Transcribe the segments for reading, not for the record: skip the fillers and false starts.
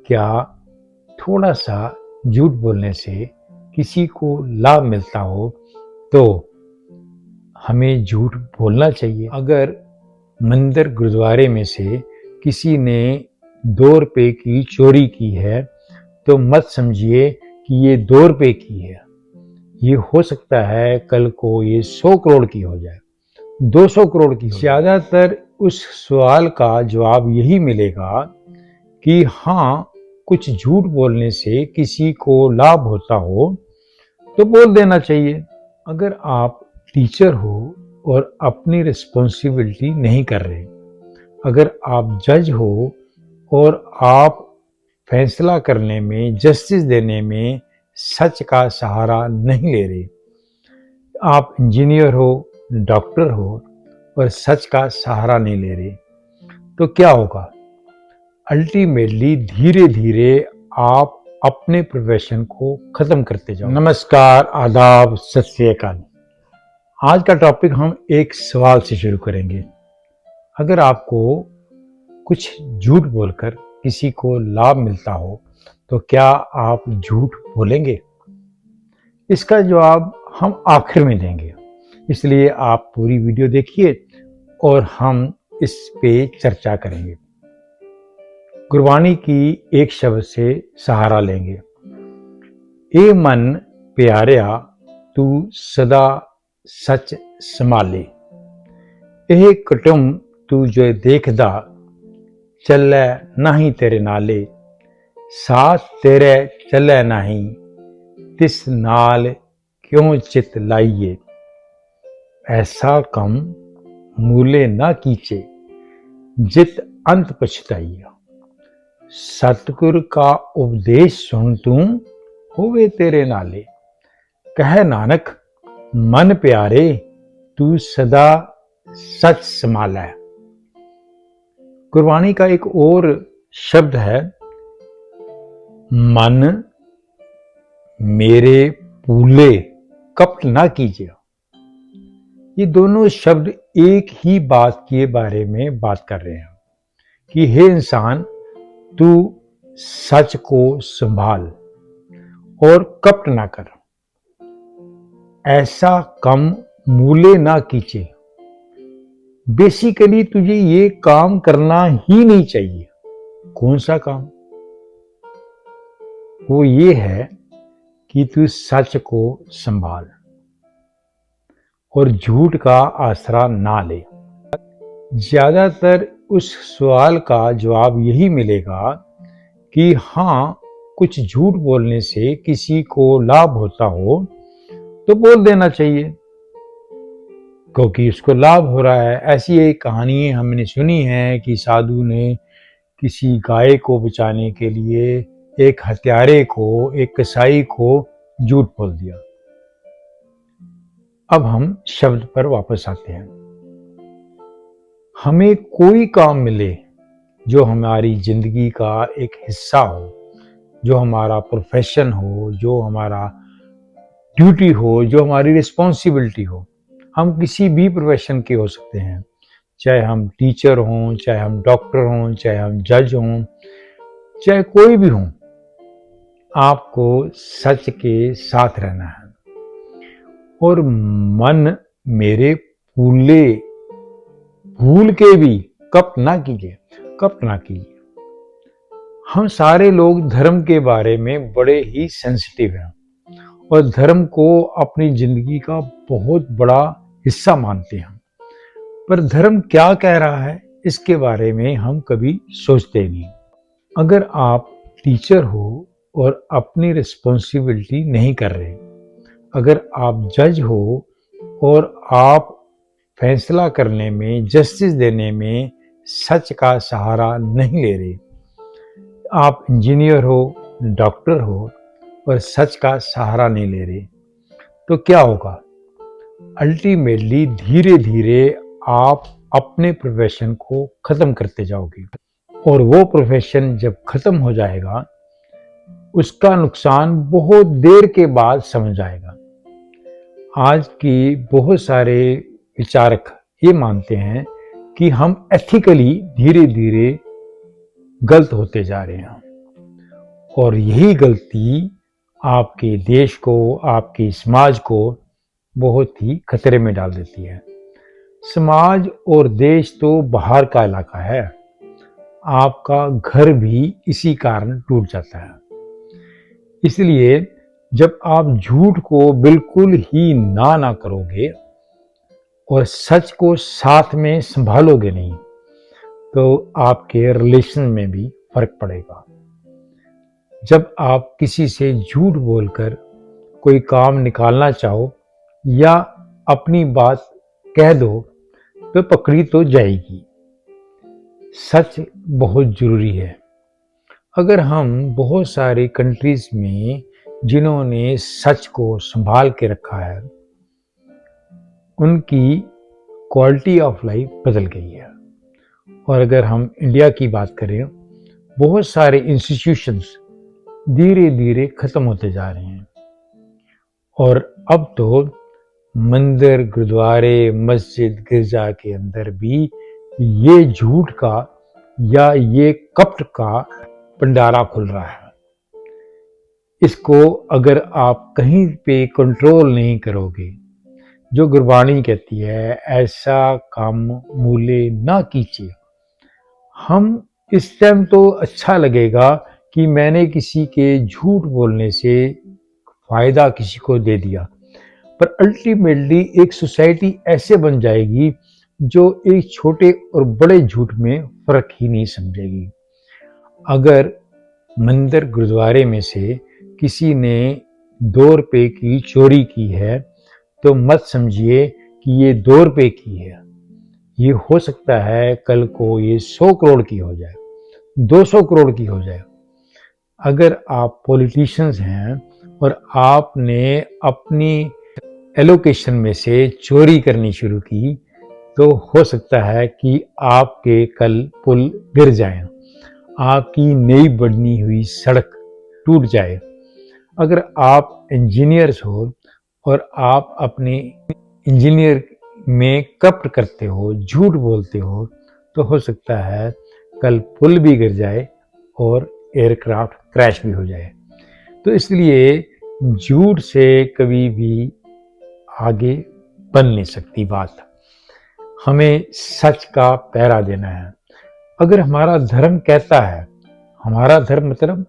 क्या थोड़ा सा झूठ बोलने से किसी को लाभ मिलता हो तो हमें झूठ बोलना चाहिए। अगर मंदिर गुरुद्वारे में से किसी ने 2 रुपए की चोरी की है तो मत समझिए कि ये 2 रुपए की है। ये हो सकता है कल को ये 100 करोड़ की हो जाए, 200 करोड़ की हो जाए। ज़्यादातर उस सवाल का जवाब यही मिलेगा कि हाँ, कुछ झूठ बोलने से किसी को लाभ होता हो तो बोल देना चाहिए। अगर आप टीचर हो और अपनी रिस्पॉन्सिबिलिटी नहीं कर रहे, अगर आप जज हो और आप फैसला करने में, जस्टिस देने में सच का सहारा नहीं ले रहे, आप इंजीनियर हो, डॉक्टर हो और सच का सहारा नहीं ले रहे, तो क्या होगा? अल्टीमेटली धीरे धीरे आप अपने प्रोफेशन को खत्म करते जाओ। नमस्कार, आदाब, सत श्री अकाल। आज का टॉपिक हम एक सवाल से शुरू करेंगे। अगर आपको कुछ झूठ बोलकर किसी को लाभ मिलता हो तो क्या आप झूठ बोलेंगे? इसका जवाब हम आखिर में देंगे, इसलिए आप पूरी वीडियो देखिए और हम इस पे चर्चा करेंगे। गुरबाणी की एक शब्द से सहारा लेंगे। ए मन प्यारिया तू सदा सच संभाले, एह कुटुम तू जो देखदा चलै नहीं तेरे नाले, साथ तेरे चलै नहीं तिस नाल क्यों चित लाइए, ऐसा कम मूले ना कीचे जित अंत पछताइया, सतगुर का उपदेश सुन तू होवे तेरे नाले, कह नानक मन प्यारे तू सदा सच संभालै। गुरबाणी का एक और शब्द है मन मेरे पूले कपट ना कीजिए। ये दोनों शब्द एक ही बात के बारे में बात कर रहे हैं कि हे इंसान, तू सच को संभाल और कपट ना कर, ऐसा कम मूले ना कीजिए। बेसिकली तुझे ये काम करना ही नहीं चाहिए। कौन सा काम? वो ये है कि तू सच को संभाल और झूठ का आसरा ना ले। ज्यादातर उस सवाल का जवाब यही मिलेगा कि हाँ, कुछ झूठ बोलने से किसी को लाभ होता हो तो बोल देना चाहिए, क्योंकि उसको लाभ हो रहा है। ऐसी एक कहानी हमने सुनी है कि साधु ने किसी गाय को बचाने के लिए एक हत्यारे को, एक कसाई को झूठ बोल दिया। अब हम शब्द पर वापस आते हैं। हमें कोई काम मिले जो हमारी जिंदगी का एक हिस्सा हो, जो हमारा प्रोफेशन हो, जो हमारा ड्यूटी हो, जो हमारी रिस्पॉन्सिबिलिटी हो। हम किसी भी प्रोफेशन के हो सकते हैं, चाहे हम टीचर हों, चाहे हम डॉक्टर हों, चाहे हम जज हों, चाहे कोई भी हों। आपको सच के साथ रहना है और मन मेरे पूले भूल के भी कपट ना कीजिए, कपट ना कीजिए। हम सारे लोग धर्म के बारे में बड़े ही सेंसिटिव हैं और धर्म को अपनी जिंदगी का बहुत बड़ा हिस्सा मानते हैं, पर धर्म क्या कह रहा है इसके बारे में हम कभी सोचते नहीं। अगर आप टीचर हो और अपनी रिस्पॉन्सिबिलिटी नहीं कर रहे, अगर आप जज हो और आप फैसला करने में, जस्टिस देने में सच का सहारा नहीं ले रहे, आप इंजीनियर हो, डॉक्टर हो और सच का सहारा नहीं ले रहे, तो क्या होगा? अल्टीमेटली धीरे धीरे आप अपने प्रोफेशन को खत्म करते जाओगे और वो प्रोफेशन जब खत्म हो जाएगा उसका नुकसान बहुत देर के बाद समझ आएगा। आज की बहुत सारे विचारक ये मानते हैं कि हम एथिकली धीरे धीरे गलत होते जा रहे हैं। और यही गलती आपके देश को, आपके समाज को बहुत ही खतरे में डाल देती है। समाज और देश तो बाहर का इलाका है, आपका घर भी इसी कारण टूट जाता है। इसलिए जब आप झूठ को बिल्कुल ही ना करोगे और सच को साथ में संभालोगे नहीं, तो आपके रिलेशन में भी फर्क पड़ेगा। जब आप किसी से झूठ बोलकर कोई काम निकालना चाहो या अपनी बात कह दो, तो पकड़ी तो जाएगी। सच बहुत जरूरी है। अगर हम बहुत सारी कंट्रीज में जिन्होंने सच को संभाल के रखा है, उनकी क्वालिटी ऑफ लाइफ बदल गई है। और अगर हम इंडिया की बात करें, बहुत सारे इंस्टीट्यूशंस धीरे धीरे खत्म होते जा रहे हैं और अब तो मंदिर, गुरुद्वारे, मस्जिद, गिरजा के अंदर भी ये झूठ का या ये कपट का भंडारा खुल रहा है। इसको अगर आप कहीं पे कंट्रोल नहीं करोगे, जो गुरबानी कहती है ऐसा काम मूले ना कीजिए। हम इस टाइम तो अच्छा लगेगा कि मैंने किसी के झूठ बोलने से फायदा किसी को दे दिया, पर अल्टीमेटली एक सोसाइटी ऐसे बन जाएगी जो एक छोटे और बड़े झूठ में फर्क ही नहीं समझेगी। अगर मंदिर, गुरुद्वारे में से किसी ने 2 रुपए की चोरी की है, तो मत समझिए कि ये 2 रुपए की है। ये हो सकता है कल को ये 100 करोड़ की हो जाए, 200 करोड़ की हो जाए। अगर आप पॉलिटिशियंस हैं और आपने अपनी एलोकेशन में से चोरी करनी शुरू की, तो हो सकता है कि आपके कल पुल गिर जाएं, आपकी नई बनी हुई सड़क टूट जाए। अगर आप इंजीनियर्स हो और आप अपने इंजीनियर में कपट करते हो, झूठ बोलते हो, तो हो सकता है कल पुल भी गिर जाए और एयरक्राफ्ट क्रैश भी हो जाए। तो इसलिए झूठ से कभी भी आगे बन नहीं सकती बात। हमें सच का पहरा देना है। अगर हमारा धर्म कहता है, हमारा धर्म मतलब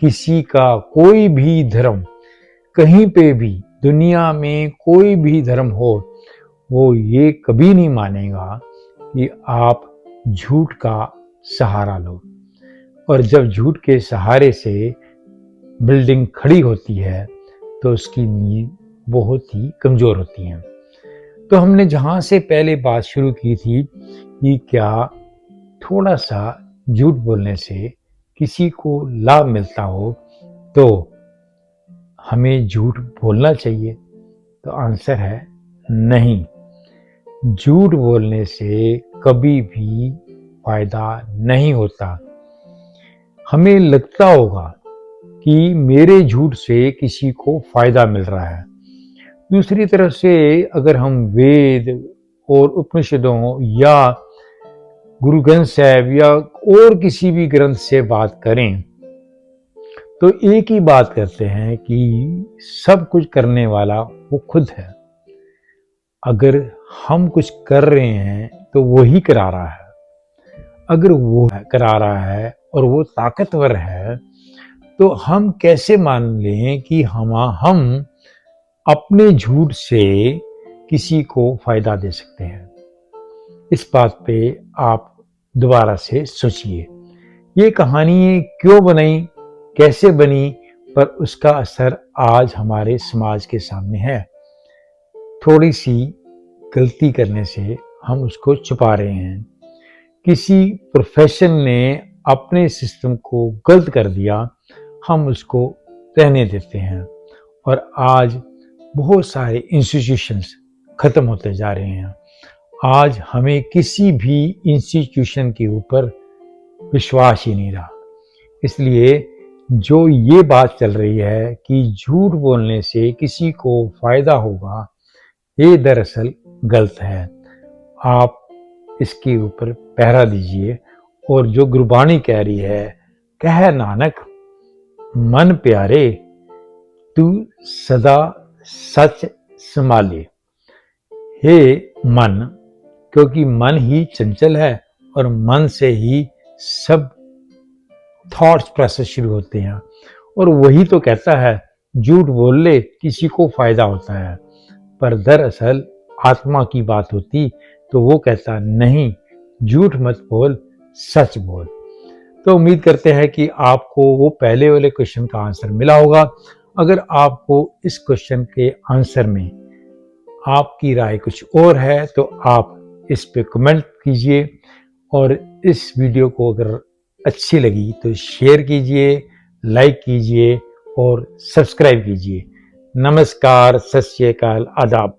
किसी का कोई भी धर्म, कहीं पे भी दुनिया में कोई भी धर्म हो, वो ये कभी नहीं मानेगा कि आप झूठ का सहारा लो। और जब झूठ के सहारे से बिल्डिंग खड़ी होती है, तो उसकी नींव बहुत ही कमजोर होती है। तो हमने जहां से पहले बात शुरू की थी कि क्या थोड़ा सा झूठ बोलने से किसी को लाभ मिलता हो, तो हमें झूठ बोलना चाहिए। तो आंसर है नहीं। झूठ बोलने से कभी भी फायदा नहीं होता। हमें लगता होगा कि मेरे झूठ से किसी को फायदा मिल रहा है। दूसरी तरफ से अगर हम वेद और उपनिषदों या गुरु ग्रंथ साहिब या और किसी भी ग्रंथ से बात करें, तो एक ही बात करते हैं कि सब कुछ करने वाला वो खुद है। अगर हम कुछ कर रहे हैं तो वो ही करा रहा है। अगर वो करा रहा है और वो ताकतवर है, तो हम कैसे मान लें कि हम अपने झूठ से किसी को फायदा दे सकते हैं। इस बात पे आप दोबारा से सोचिए। ये कहानी क्यों बनी, कैसे बनी, पर उसका असर आज हमारे समाज के सामने है। थोड़ी सी गलती करने से हम उसको छुपा रहे हैं। किसी प्रोफेशन ने अपने सिस्टम को गलत कर दिया, हम उसको रहने देते हैं। और आज बहुत सारे इंस्टीट्यूशंस खत्म होते जा रहे हैं। आज हमें किसी भी इंस्टीट्यूशन के ऊपर विश्वास ही नहीं रहा। इसलिए जो ये बात चल रही है कि झूठ बोलने से किसी को फायदा होगा, ये दरअसल गलत है। आप इसके ऊपर पहरा दीजिए। और जो गुरबानी कह रही है, कह नानक मन प्यारे तू सदा सच संभाले। हे मन, क्योंकि मन ही चंचल है और मन से ही सब थॉट्स प्रोसेस शुरू होते हैं, और वही तो कहता है झूठ बोल ले किसी को फायदा होता है। पर दरअसल आत्मा की बात होती तो वो कहता नहीं, झूठ मत बोल, सच बोल। तो उम्मीद करते हैं कि आपको वो पहले वाले क्वेश्चन का आंसर मिला होगा। अगर आपको इस क्वेश्चन के आंसर में आपकी राय कुछ और है तो आप इस पे कमेंट कीजिए, और इस वीडियो को अगर अच्छी लगी तो शेयर कीजिए, लाइक कीजिए और सब्सक्राइब कीजिए। नमस्कार, सत श्री अकाल, आदाब।